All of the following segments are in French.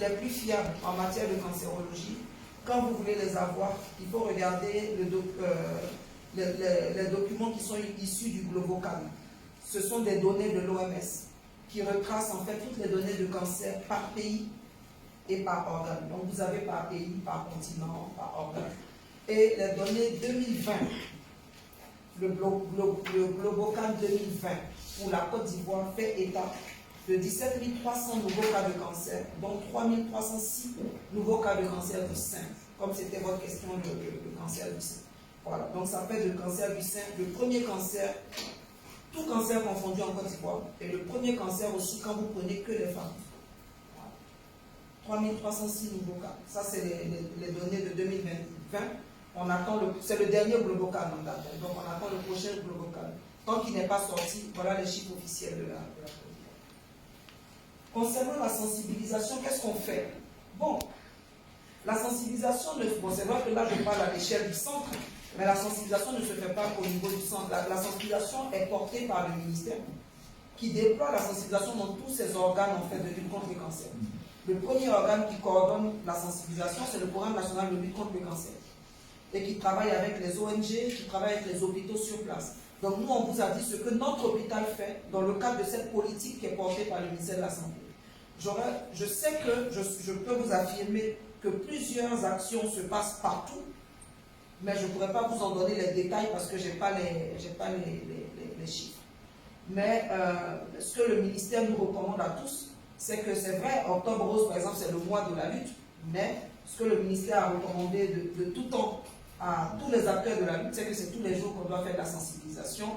les plus fiables en matière de cancérologie. Quand vous voulez les avoir, il faut regarder les documents qui sont issus du Globocan. Ce sont des données de l'OMS qui retracent en fait toutes les données de cancer par pays et par organe. Donc vous avez par pays, par continent, par organe. Et les données 2020, le Globocan 2020 pour la Côte d'Ivoire fait état de 17 300 nouveaux cas de cancer, dont 3 306 nouveaux cas de cancer du sein, comme c'était votre question, le cancer du sein. Voilà, donc ça fait le cancer du sein le premier cancer, tout cancer confondu en Côte d'Ivoire, et le premier cancer aussi quand vous prenez que les femmes. 3306 nouveaux cas. Ça, c'est les données de 2020. On attend c'est le dernier Globocan en date. Donc, on attend le prochain Globocan. Tant qu'il n'est pas sorti, voilà les chiffres officiels de la Concernant la sensibilisation, qu'est-ce qu'on fait? Bon, la sensibilisation, c'est vrai que là, je parle à l'échelle du centre, mais la sensibilisation ne se fait pas au niveau du centre. La sensibilisation est portée par le ministère qui déploie la sensibilisation dans tous ses organes en fait, de lutte contre le cancer. Le premier organe qui coordonne la sensibilisation, c'est le Programme national de lutte contre le cancer et qui travaille avec les ONG, qui travaille avec les hôpitaux sur place. Donc nous, on vous a dit ce que notre hôpital fait dans le cadre de cette politique qui est portée par le ministère de la Santé. Je sais que je peux vous affirmer que plusieurs actions se passent partout, mais je ne pourrais pas vous en donner les détails parce que je n'ai pas les chiffres. Mais ce que le ministère nous recommande à tous, c'est que c'est vrai, Octobre Rose, par exemple, c'est le mois de la lutte, mais ce que le ministère a recommandé de tout temps à tous les acteurs de la lutte, c'est que c'est tous les jours qu'on doit faire de la sensibilisation.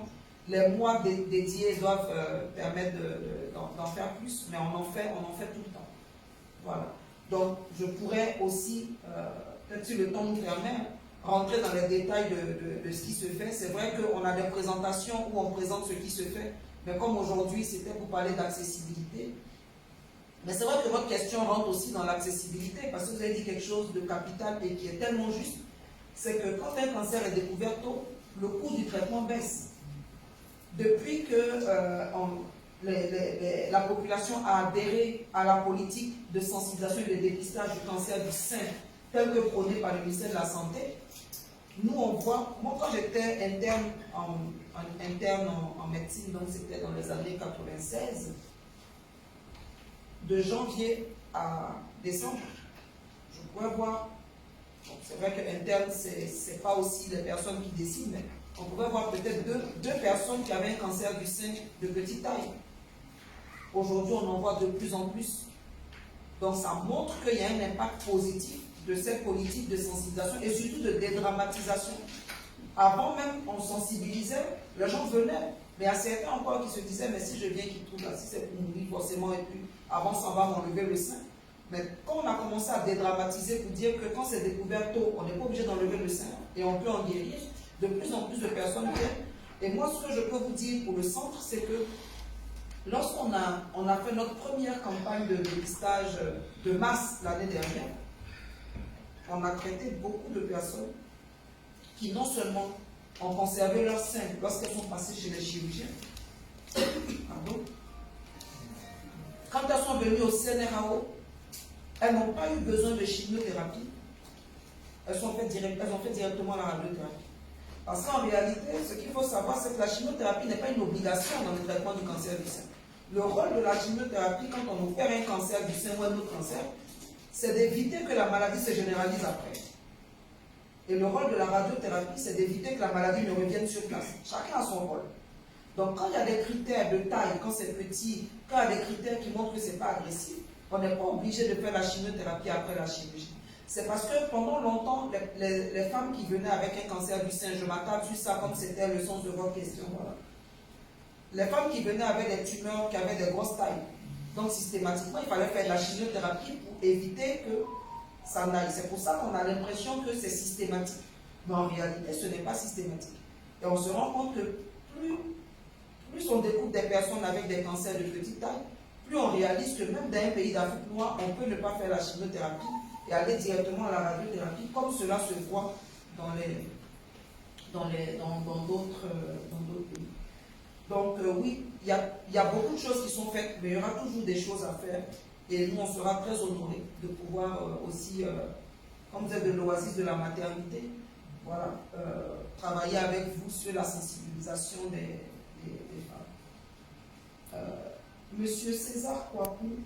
Les mois dédiés doivent permettre d'en faire plus, mais on en fait tout le temps. Voilà. Donc, je pourrais aussi, peut-être si le temps nous permet, rentrer dans les détails de ce qui se fait. C'est vrai qu'on a des présentations où on présente ce qui se fait, mais comme aujourd'hui, c'était pour parler d'accessibilité. Mais c'est vrai que votre question rentre aussi dans l'accessibilité, parce que vous avez dit quelque chose de capital et qui est tellement juste, c'est que quand un cancer est découvert tôt, le coût du traitement baisse. Depuis que la population a adhéré à la politique de sensibilisation et de dépistage du cancer du sein, tel que prôné par le ministère de la Santé, nous on voit, moi quand j'étais interne en médecine, donc c'était dans les années 96, de janvier à décembre, je pouvais voir, c'est vrai que interne, c'est pas aussi les personnes qui décident, mais on pouvait voir peut-être deux personnes qui avaient un cancer du sein de petite taille. Aujourd'hui, on en voit de plus en plus. Donc ça montre qu'il y a un impact positif de cette politique de sensibilisation et surtout de dédramatisation. Avant même, on sensibilisait, les gens venaient, mais il y a certains encore qui se disaient, mais si je viens, qui trouvent là, si c'est pour mourir forcément, et puis avant ça va m'enlever le sein. Mais quand on a commencé à dédramatiser pour dire que quand c'est découvert tôt, on n'est pas obligé d'enlever le sein et on peut en guérir, de plus en plus de personnes viennent. Et moi, ce que je peux vous dire pour le centre, c'est que lorsqu'on a fait notre première campagne de dépistage de masse l'année dernière, on a traité beaucoup de personnes qui non seulement ont conservé leur sein lorsqu'elles sont passées chez les chirurgiens, pardon, quand elles sont venues au CNRAO, elles n'ont pas eu besoin de chimiothérapie, elles ont fait directement la radiothérapie. Parce qu'en réalité, ce qu'il faut savoir, c'est que la chimiothérapie n'est pas une obligation dans le traitement du cancer du sein. Le rôle de la chimiothérapie, quand on opère un cancer du sein ou un autre cancer, c'est d'éviter que la maladie se généralise après. Et le rôle de la radiothérapie, c'est d'éviter que la maladie ne revienne sur place. Chacun a son rôle. Donc quand il y a des critères de taille, quand c'est petit, quand il y a des critères qui montrent que ce n'est pas agressif, on n'est pas obligé de faire la chimiothérapie après la chirurgie. C'est parce que pendant longtemps, les femmes qui venaient avec un cancer du sein, je m'attarde sur ça comme c'était le sens de votre question, voilà. Les femmes qui venaient avec des tumeurs, qui avaient des grosses tailles, donc systématiquement, il fallait faire de la chimiothérapie pour éviter que ça n'aille. C'est pour ça qu'on a l'impression que c'est systématique. Mais en réalité, ce n'est pas systématique. Et on se rend compte que plus on découvre des personnes avec des cancers de petite taille, plus on réalise que même dans un pays d'Afrique noire, on peut ne pas faire la chimiothérapie et aller directement à la radiothérapie, comme cela se voit dans d'autres pays. Donc oui, il y a beaucoup de choses qui sont faites, mais il y aura toujours des choses à faire. Et nous, on sera très honorés de pouvoir aussi, comme vous êtes de l'oasis de la maternité, voilà, travailler avec vous sur la sensibilisation des femmes. Monsieur César Kouakou